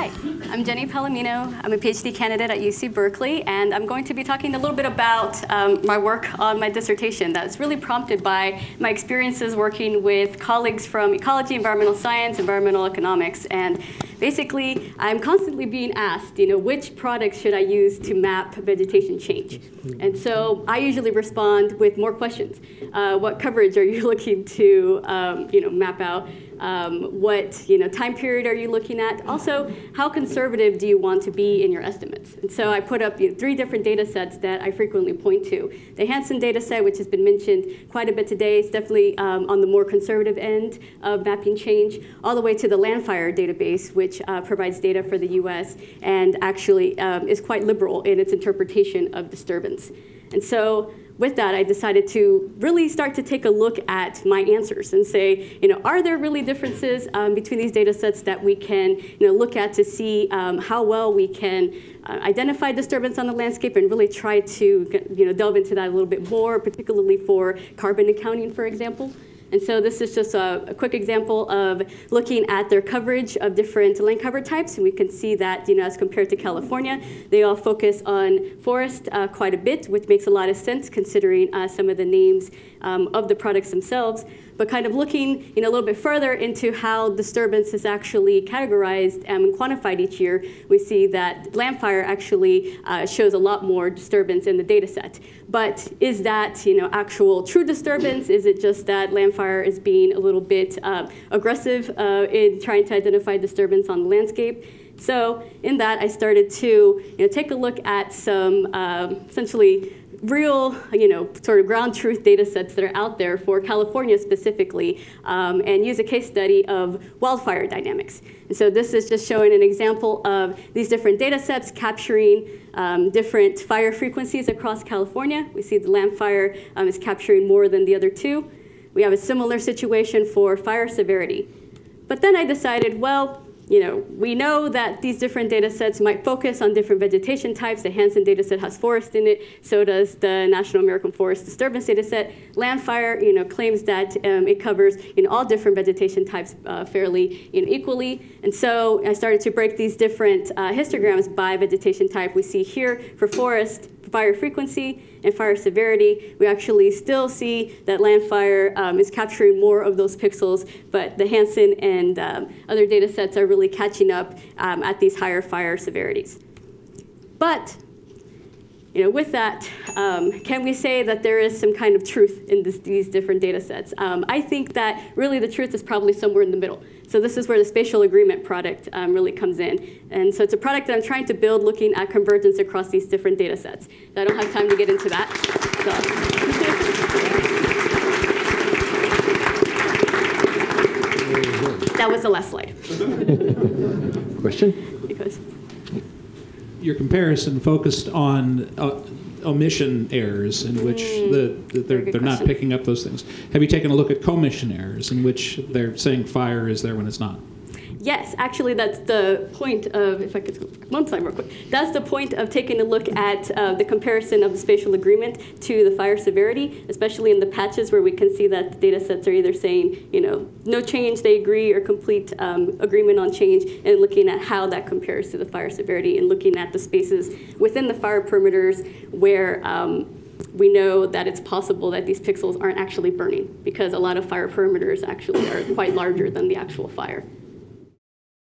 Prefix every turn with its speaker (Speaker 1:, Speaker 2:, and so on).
Speaker 1: Hi, I'm Jenny Palomino. I'm a PhD candidate at UC Berkeley, and I'm going to be talking a little bit about my work on my dissertation that's really prompted by my experiences working with colleagues from ecology, environmental science, environmental economics, and basically I'm constantly being asked, which products should I use to map vegetation change? And so I usually respond with more questions. What coverage are you looking to map out? What time period are you looking at? Also, how conservative do you want to be in your estimates? And so I put up 3 different data sets that I frequently point to. The Hansen data set, which has been mentioned quite a bit today, is definitely on the more conservative end of mapping change, all the way to the Landfire database, which provides data for the US and actually is quite liberal in its interpretation of disturbance. And so with that, I decided to really start to take a look at my answers and say, are there really differences between these data sets that we can look at to see how well we can identify disturbance on the landscape and really try to delve into that a little bit more, particularly for carbon accounting, for example. And so this is just a quick example of looking at their coverage of different land cover types. And we can see that, as compared to California, they all focus on forest quite a bit, which makes a lot of sense considering some of the names of the products themselves. But kind of looking a little bit further into how disturbance is actually categorized and quantified each year, we see that Landfire actually shows a lot more disturbance in the data set. But is that actual true disturbance? Is it just that Landfire is being a little bit aggressive in trying to identify disturbance on the landscape? So in that, I started to take a look at some essentially real, sort of ground truth data sets that are out there for California specifically, and use a case study of wildfire dynamics. And so this is just showing an example of these different data sets capturing different fire frequencies across California. We see the Landfire is capturing more than the other 2. We have a similar situation for fire severity. But then I decided, well, we know that these different data sets might focus on different vegetation types. The Hansen data set has forest in it. So does the National American Forest Disturbance data set. Landfire, claims that it covers all different vegetation types fairly equally. And so I started to break these different histograms by vegetation type. We see here for forest, fire frequency and fire severity, we actually still see that Landfire is capturing more of those pixels, but the Hansen and other data sets are really catching up at these higher fire severities. But with that, can we say that there is some kind of truth in these different data sets? I think that really the truth is probably somewhere in the middle. So this is where the Spatial Agreement product really comes in. And so it's a product that I'm trying to build looking at convergence across these different data sets. I don't have time to get into that. So. That was the last slide.
Speaker 2: Question?
Speaker 1: Because
Speaker 3: your comparison focused on omission errors in which they're not picking up those things. Have you taken a look at commission errors in which they're saying fire is there when it's not?
Speaker 1: Yes, actually that's the point of, if I could go back one slide real quick, that's the point of taking a look at the comparison of the Spatial Agreement to the fire severity, especially in the patches where we can see that the data sets are either saying, no change, they agree, or complete agreement on change, and looking at how that compares to the fire severity and looking at the spaces within the fire perimeters where we know that it's possible that these pixels aren't actually burning because a lot of fire perimeters actually are quite larger than the actual fire.